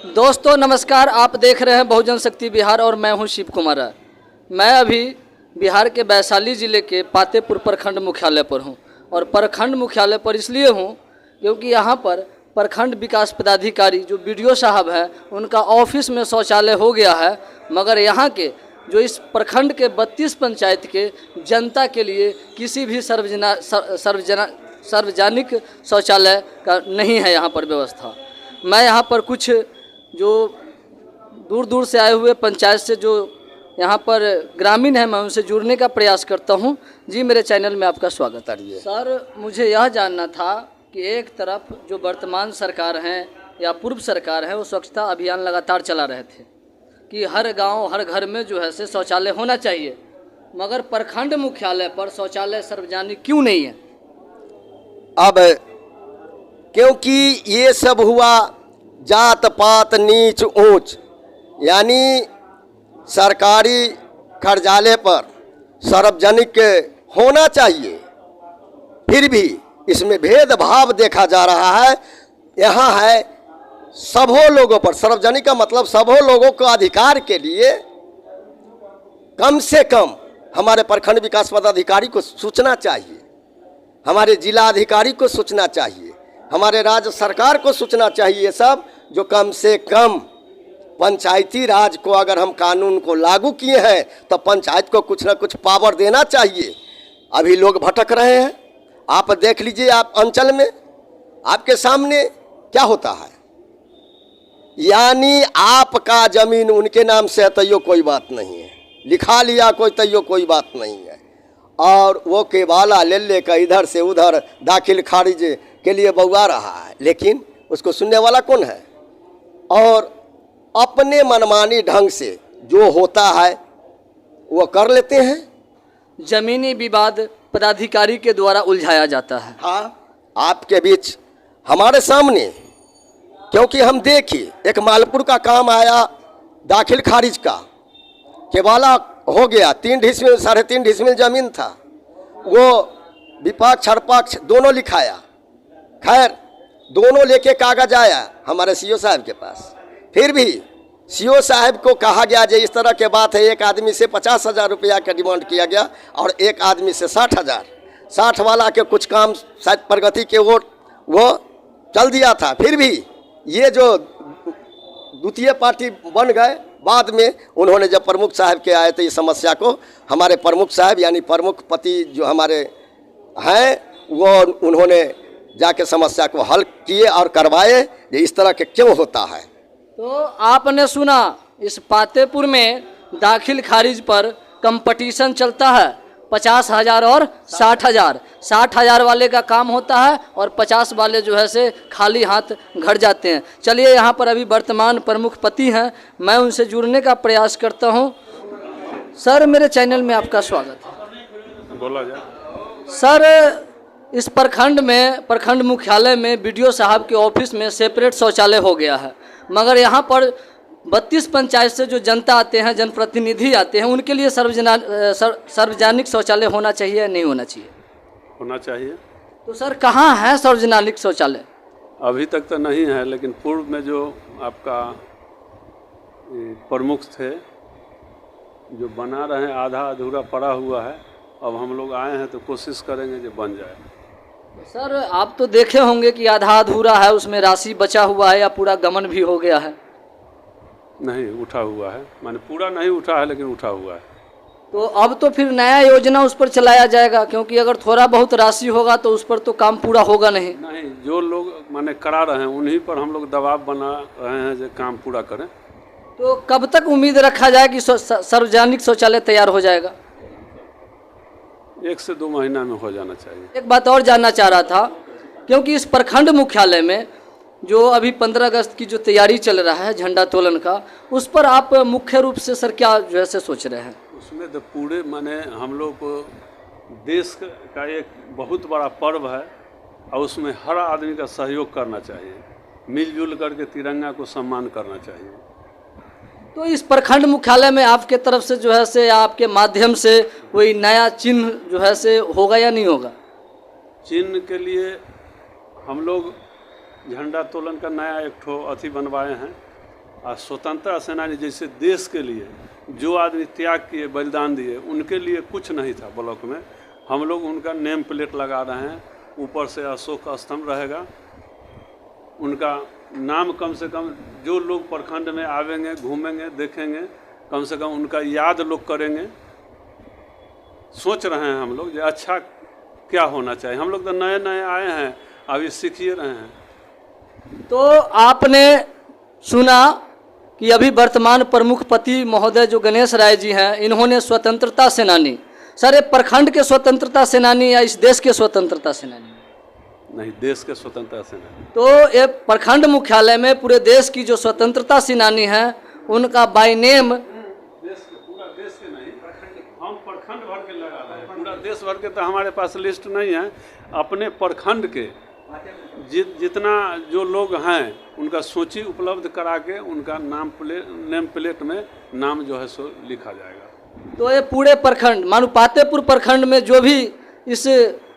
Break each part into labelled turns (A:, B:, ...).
A: दोस्तों नमस्कार, आप देख रहे हैं बहुजन शक्ति बिहार और मैं हूं शिव कुमार। मैं अभी बिहार के वैशाली ज़िले के पातेपुर प्रखंड मुख्यालय पर हूं और प्रखंड मुख्यालय पर इसलिए हूं क्योंकि यहां पर प्रखंड विकास पदाधिकारी जो बीडीओ साहब हैं उनका ऑफिस में शौचालय हो गया है, मगर यहां के जो इस प्रखंड के 32 पंचायत के जनता के लिए किसी भी सार्वजनिक शौचालय का नहीं है यहाँ पर व्यवस्था। मैं यहाँ पर कुछ जो दूर दूर से आए हुए पंचायत से जो यहाँ पर ग्रामीण हैं, मैं उनसे जुड़ने का प्रयास करता हूँ। जी, मेरे चैनल में आपका स्वागत है। सर, मुझे यह जानना था कि एक तरफ जो वर्तमान सरकार हैं या पूर्व सरकार है वो स्वच्छता अभियान लगातार चला रहे थे कि हर गांव हर घर में जो है से शौचालय होना चाहिए, मगर प्रखंड मुख्यालय पर शौचालय सार्वजनिक क्यों नहीं है?
B: अब क्योंकि ये सब हुआ जात पात नीच ऊंच, यानी सरकारी कार्यालय पर सार्वजनिक होना चाहिए, फिर भी इसमें भेदभाव देखा जा रहा है। यहाँ है सबों लोगों पर, सार्वजनिक का मतलब सबों लोगों को अधिकार के लिए कम से कम हमारे प्रखंड विकास पदाधिकारी को सूचना चाहिए, हमारे जिला अधिकारी को सूचना चाहिए, हमारे राज्य सरकार को सूचना चाहिए। सब जो कम से कम पंचायती राज को अगर हम कानून को लागू किए हैं तो पंचायत को कुछ ना कुछ पावर देना चाहिए। अभी लोग भटक रहे हैं, आप देख लीजिए, आप अंचल में आपके सामने क्या होता है, यानी आपका जमीन उनके नाम से है तैयो कोई बात नहीं है, लिखा लिया कोई तैयो कोई बात नहीं है, और वो केवाला ले कर इधर से उधर दाखिल खारिज के लिए बउआ रहा है, लेकिन उसको सुनने वाला कौन है? और अपने मनमानी ढंग से जो होता है वो कर लेते हैं।
A: जमीनी विवाद पदाधिकारी के द्वारा उलझाया जाता है।
B: हाँ, आपके बीच हमारे सामने, क्योंकि हम देखिए एक मालपुर का काम आया दाखिल खारिज का, केवाला हो गया, 3 डिसमिल 3.5 डिसमिल जमीन था, वो विपक्ष हरपक्ष दोनों लिखाया, खैर दोनों लेके कागज आया हमारे सीओ साहब के पास, फिर भी सीओ साहब को कहा गया जो इस तरह के बात है, एक आदमी से 50,000 रुपया का डिमांड किया गया और एक आदमी से 60,000, 60 वाला के कुछ काम शायद प्रगति के वो चल दिया था, फिर भी ये जो द्वितीय पार्टी बन गए, बाद में उन्होंने जब प्रमुख साहब के आए तो इस समस्या को हमारे प्रमुख साहब यानी प्रमुख पति जो हमारे हैं वो उन्होंने जाके समस्या को हल किए और करवाए ये इस तरह के क्यों होता है।
A: तो आपने सुना इस पातेपुर में दाखिल खारिज पर कंपटीशन चलता है, 50,000 और 60,000। 60,000 वाले का काम होता है और 50 वाले जो है से खाली हाथ घर जाते हैं। चलिए, यहाँ पर अभी वर्तमान प्रमुख पति हैं, मैं उनसे जुड़ने का प्रयास करता हूँ। सर, मेरे चैनल में आपका स्वागत है।
C: बोला जाए।
A: सर, इस प्रखंड मुख्यालय में बीडीओ साहब के ऑफिस में सेपरेट शौचालय हो गया है, मगर यहाँ पर 32 पंचायत से जो जनता आते हैं, जनप्रतिनिधि आते हैं, उनके लिए सार्वजनिक शौचालय होना चाहिए या नहीं होना चाहिए?
C: होना चाहिए।
A: तो सर, कहाँ है सार्वजनिक शौचालय?
C: अभी तक तो नहीं है, लेकिन पूर्व में जो आपका प्रमुख थे जो बना रहे हैं, आधा अधूरा पड़ा हुआ है, अब हम लोग आए हैं तो कोशिश करेंगे जो बन जाए।
A: सर, आप तो देखे होंगे कि आधा अधूरा है, उसमें राशि बचा हुआ है या पूरा गमन भी हो गया है?
C: नहीं, उठा हुआ है, माने पूरा नहीं उठा है लेकिन उठा हुआ है।
A: तो अब तो फिर नया योजना उस पर चलाया जाएगा, क्योंकि अगर थोड़ा बहुत राशि होगा तो उस पर तो काम पूरा होगा नहीं।
C: नहीं, जो लोग माने करा रहे हैं उन्हीं पर हम लोग दबाव बना रहे हैं जो काम पूरा करें।
A: तो कब तक उम्मीद रखा जाए कि सार्वजनिक शौचालय तैयार हो जाएगा?
C: 1 से 2 महीना में हो जाना चाहिए।
A: एक बात और जानना चाह रहा था, क्योंकि इस प्रखंड मुख्यालय में जो अभी 15 अगस्त की जो तैयारी चल रहा है झंडा तोलन का, उस पर आप मुख्य रूप से सर क्या जो है से सोच रहे हैं?
C: उसमें तो पूरे माने हम लोग देश का एक बहुत बड़ा पर्व है और उसमें हर आदमी का सहयोग करना चाहिए, मिलजुल करके तिरंगा को सम्मान करना चाहिए।
A: तो इस प्रखंड मुख्यालय में आपके तरफ से जो है से आपके माध्यम से कोई नया चिन्ह जो है से होगा या नहीं होगा?
C: चिन्ह के लिए हम लोग झंडा तोलन का नया एक ठो अथी बनवाए हैं, और स्वतंत्रता सेनानी जैसे देश के लिए जो आदमी त्याग किए, बलिदान दिए, उनके लिए कुछ नहीं था ब्लॉक में। हम लोग उनका नेम प्लेट लगा रहे हैं, ऊपर से अशोक स्तंभ रहेगा, उनका नाम कम से कम जो लोग प्रखंड में आवेंगे, घूमेंगे, देखेंगे, कम से कम उनका याद लोग करेंगे। सोच रहे हैं हम लोग जो अच्छा क्या होना चाहिए। हम लोग तो नए नए आए हैं, अभी सीख ही रहे हैं।
A: तो आपने सुना कि अभी वर्तमान प्रमुख पति महोदय जो गणेश राय जी हैं, इन्होंने स्वतंत्रता सेनानी, सर ये प्रखंड के स्वतंत्रता सेनानी या इस देश के स्वतंत्रता सेनानी?
C: नहीं, देश के स्वतंत्रता सेनानी।
A: तो ये प्रखंड मुख्यालय में पूरे देश की जो स्वतंत्रता सेनानी हैं उनका बाय नेम,
C: पूरा देश के नहीं, हम प्रखंड भर के लगा रहे हैं। पूरा देश भर के तो हमारे पास लिस्ट नहीं है। अपने प्रखंड के जितना जो लोग हैं उनका सूची उपलब्ध करा के उनका नेम प्लेट में नाम जो है सो लिखा जाएगा।
A: तो ये पूरे प्रखंड मानो पातेपुर प्रखंड में जो भी इस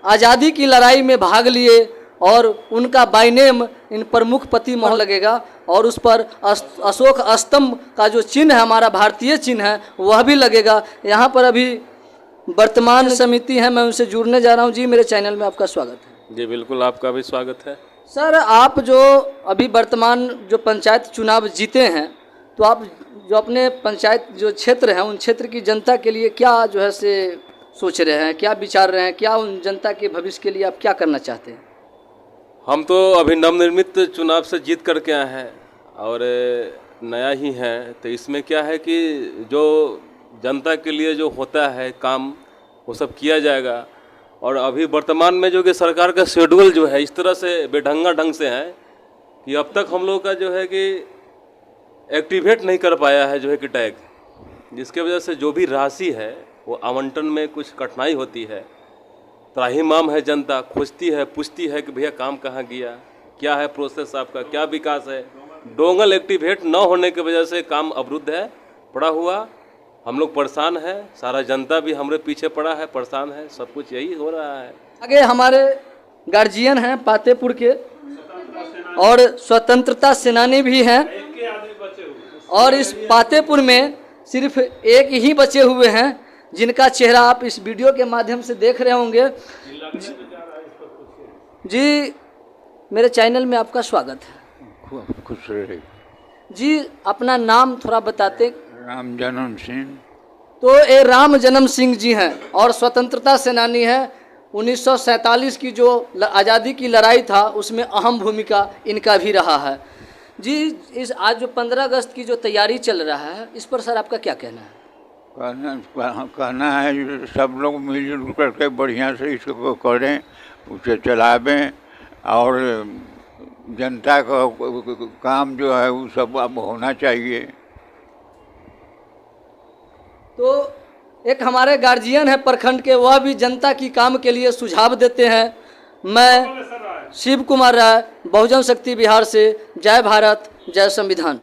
A: आज़ादी की लड़ाई में भाग लिए और उनका बाय नेम इन प्रमुख पति मोहर लगेगा और उस पर अशोक स्तंभ का जो चिन्ह है, हमारा भारतीय चिन्ह है, वह भी लगेगा। यहाँ पर अभी वर्तमान समिति है, मैं उनसे जुड़ने जा रहा हूँ। जी, मेरे चैनल में आपका स्वागत है।
D: जी बिल्कुल, आपका भी स्वागत है।
A: सर, आप जो अभी वर्तमान जो पंचायत चुनाव जीते हैं, तो आप जो अपने पंचायत जो क्षेत्र हैं उन क्षेत्र की जनता के लिए क्या जो है से सोच रहे हैं, क्या विचार रहे हैं, क्या उन जनता के भविष्य के लिए आप क्या करना चाहते हैं?
D: हम तो अभी नवनिर्मित चुनाव से जीत करके आए हैं और नया ही हैं, तो इसमें क्या है कि जो जनता के लिए जो होता है काम वो सब किया जाएगा। और अभी वर्तमान में जो कि सरकार का शेड्यूल जो है इस तरह से बेढंगा ढंग से है कि अब तक हम लोग का जो है कि एक्टिवेट नहीं कर पाया है जो है कि टैग, जिसके वजह से जो भी राशि है वो आवंटन में कुछ कठिनाई होती है। त्राहिमाम है, जनता खोजती है, पूछती है कि भैया काम कहाँ गया, क्या है प्रोसेस आपका, क्या विकास है। डोंगल एक्टिवेट न होने की वजह से काम अवरुद्ध है, पड़ा हुआ। हम लोग परेशान है, सारा जनता भी हमारे पीछे पड़ा है, परेशान है, सब कुछ यही हो रहा है।
A: आगे हमारे गार्जियन हैं पातेपुर के और स्वतंत्रता सेनानी भी हैं, और इस पातेपुर में सिर्फ एक ही बचे हुए हैं जिनका चेहरा आप इस वीडियो के माध्यम से देख रहे होंगे। जी, मेरे चैनल में आपका स्वागत है।
E: खुश रहे
A: जी, अपना नाम थोड़ा बताते।
E: राम जन्म सिंह।
A: तो ये राम जन्म सिंह जी हैं और स्वतंत्रता सेनानी हैं। 1947 की जो आज़ादी की लड़ाई था उसमें अहम भूमिका इनका भी रहा है। जी, इस आज जो 15 अगस्त की जो तैयारी चल रहा है, इस पर सर आपका क्या कहना है?
E: कहना है सब लोग मिलजुल करके बढ़िया से इसको करें, उसे चलावें और जनता का काम जो है वो सब अब होना चाहिए। तो
A: एक हमारे गार्जियन है प्रखंड के, वह भी जनता की काम के लिए सुझाव देते हैं। मैं शिव कुमार राय, बहुजन शक्ति बिहार से। जय भारत, जय संविधान।